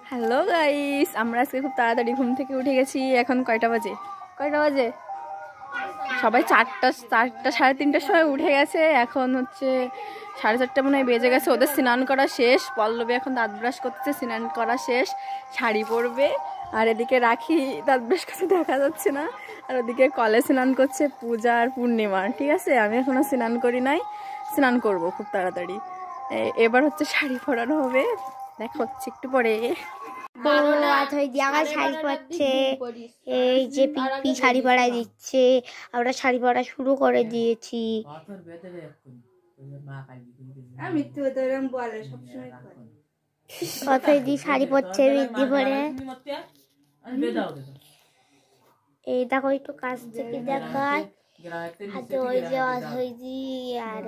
Hello guys, আমরা আজকে খুব তাড়াতাড়ি ঘুম থেকে উঠে গেছি। এখন কয়টা বাজে? সবাই চারটা 3:30টার সময় উঠে গেছে। এখন হচ্ছে 4:30 মনে হয় বেজে গেছে। ওদের স্নান করা শেষ। পল্লবী এখন দাঁত ব্রাশ করতেছে, স্নান করা শেষ, শাড়ি পরবে। আর এদিকে রাখি দাঁত ব্রাশ করতে দেখা যাচ্ছে না। আর ওদিকে কলে স্নান করছে পূজা আর পূর্ণিমা। ঠিক আছে, আমি এখনো স্নান করি নাই, স্নান করব খুব তাড়াতাড়ি। এবার হচ্ছে শাড়ি পরানো হবে, দেখা হচ্ছে একটু পরে। শাড়ি পরছে, এই যে পিপি শাড়ি পরাই দিচ্ছে। আমরা শাড়ি পরা শুরু করে দিয়েছি। অথই দি শাড়ি পরছে, বৃদ্ধি পরে। এই দেখো একটু কাছ থেকে দেখায়, হাতে ওই যে অথই দি আর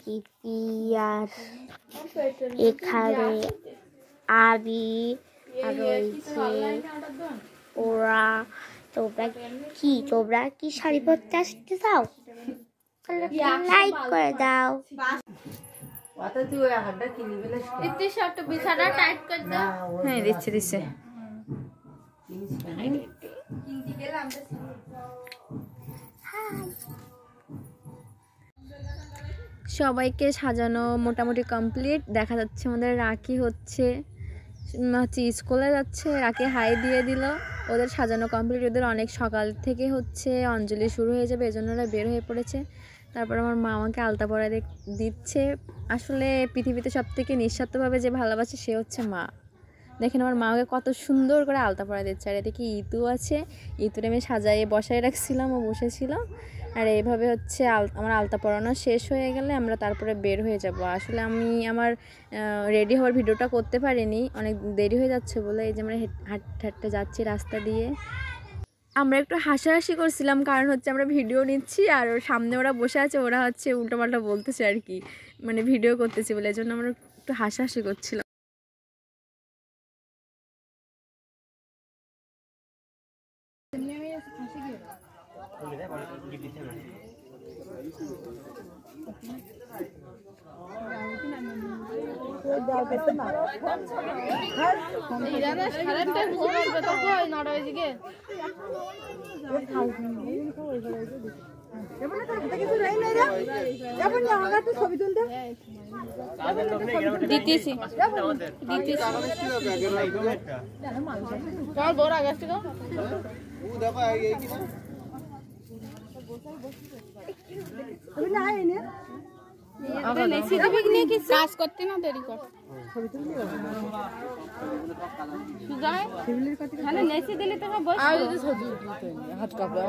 পিপি আর এখানে আবি আর রয়েছে ওরা। তোমরা কি শাড়ি পরতে আসতে চাও? লাইক করে দাও। হ্যাঁ, দিচ্ছে। সবাইকে সাজানো মোটামুটি কমপ্লিট। দেখা যাচ্ছে আমাদের রাখি হচ্ছে স্কুলে যাচ্ছে। রাখি হাই দিয়ে দিল। ওদের সাজানো কমপ্লিট। ওদের অনেক সকাল থেকে হচ্ছে অঞ্জলি শুরু হয়ে যাবে, এজন্য ওরা বের হয়ে পড়েছে। তারপর আমার মা আমাকে আলতা পরা দিচ্ছে। আসলে পৃথিবীতে সব থেকে নিঃস্বার্থভাবে যে ভালোবাসে সে হচ্ছে মা। দেখেন আমার মা আমাকে কত সুন্দর করে আলতা পরা দিচ্ছে। আর এদিকে ইতু আছে, ইতুরে আমি সাজাইয়ে বসায় রাখছিলাম, ও বসেছিল। আর এইভাবে হচ্ছে আমার আলতা পরানো শেষ হয়ে গেলে আমরা তারপরে বের হয়ে যাব। আসলে আমি আমার রেডি হওয়ার ভিডিওটা করতে পারিনি, অনেক দেরি হয়ে যাচ্ছে বলে। এই যে আমরা হাঁটতে যাচ্ছি রাস্তা দিয়ে। আমরা একটু হাসাহাসি করছিলাম, কারণ হচ্ছে আমরা ভিডিও নিচ্ছি আর সামনে ওরা বসে আছে, ওরা হচ্ছে উল্টোপাল্টা বলতেছে আর কি, মানে ভিডিও করতেছি বলে। এই জন্য আমরা একটু হাসাহাসি করছিলাম। কাজ করতে না দেরি কর নেচে দিলে তো কাটবো।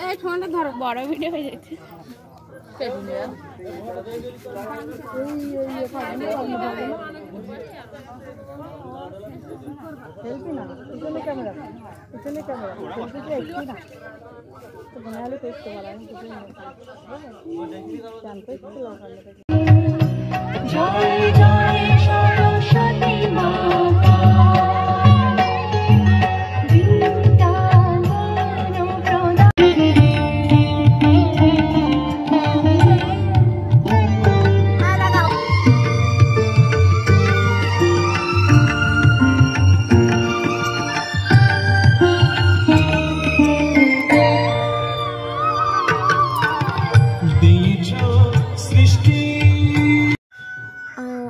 এই ফোনটা ধরো, বড় ভিডিও হয়ে যাচ্ছে। জয় জয় সরস্বতী মাতা।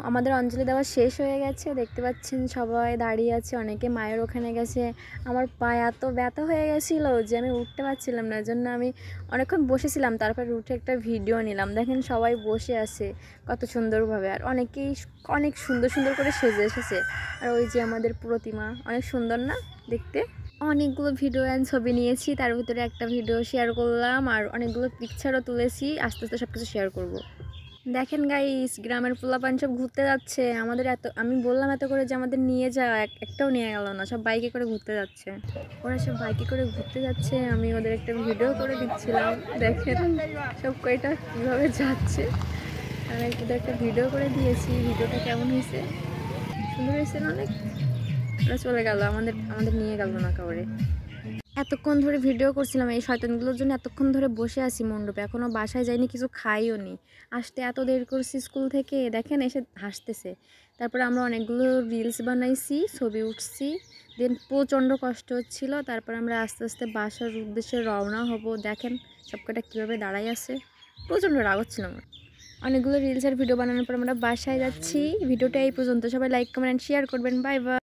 আমাদের অঞ্জলি দেওয়া শেষ হয়ে গেছে, দেখতে পাচ্ছেন সবাই দাঁড়িয়ে আছে, অনেকে মায়ের ওখানে গেছে। আমার পায়ে এত ব্যথা হয়ে গেছিলো যে আমি উঠতে পারছিলাম না, জন্য আমি অনেকক্ষণ বসেছিলাম। তারপর উঠে একটা ভিডিও নিলাম। দেখেন সবাই বসে আছে কত সুন্দরভাবে, আর অনেকেই অনেক সুন্দর সুন্দর করে সেজে এসেছে। আর ওই যে আমাদের প্রতিমা, অনেক সুন্দর না দেখতে। অনেকগুলো ভিডিও অ্যান্ড ছবি নিয়েছি, তার ভিতরে একটা ভিডিও শেয়ার করলাম, আর অনেকগুলো পিকচারও তুলেছি। আস্তে আস্তে সব কিছু শেয়ার করব। দেখেন গাইস, গ্রামের পোলাপান সব ঘুরতে যাচ্ছে। আমাদের আমি বললাম এত করে যে আমাদের নিয়ে যাওয়া, একটাও নিয়ে গেল না। সব বাইকে করে ঘুরতে যাচ্ছে। ওরা সব বাইকে করে ঘুরতে যাচ্ছে, আমি ওদের একটা ভিডিও করে দিচ্ছিলাম। দেখেন সব কয়টা কীভাবে যাচ্ছে। আমি ওদের একটা ভিডিও করে দিয়েছি। ভিডিওটা কেমন হয়েছে? সুন্দর হয়েছে না অনেক? ওরা চলে গেল, আমাদের নিয়ে গেল না কাউরে। এতক্ষণ ধরে ভিডিও করছিলাম, এই শয়তানগুলোর জন্য এতক্ষণ ধরে বসে আছি মণ্ডপে, এখনও বাসায় যাইনি, কিছু খাইও নি। আসতে এত দেরি করছি স্কুল থেকে, দেখেন এসে হাসতেছে। তারপরে আমরা অনেকগুলো রিলস বানাইছি, ছবি উঠছি, দেন প্রচণ্ড কষ্ট হচ্ছিল। তারপর আমরা আস্তে আস্তে বাসার উদ্দেশ্যে রওনা হব। দেখেন সবকটা কীভাবে দাঁড়াই আছে, প্রচণ্ড রাগ হচ্ছিল আমার। অনেকগুলো রিলস আর ভিডিও বানানোর পর আমরা বাসায় যাচ্ছি। ভিডিওটা এই পর্যন্ত, সবাই লাইক কমেন্ট শেয়ার করবেন। Bye bye.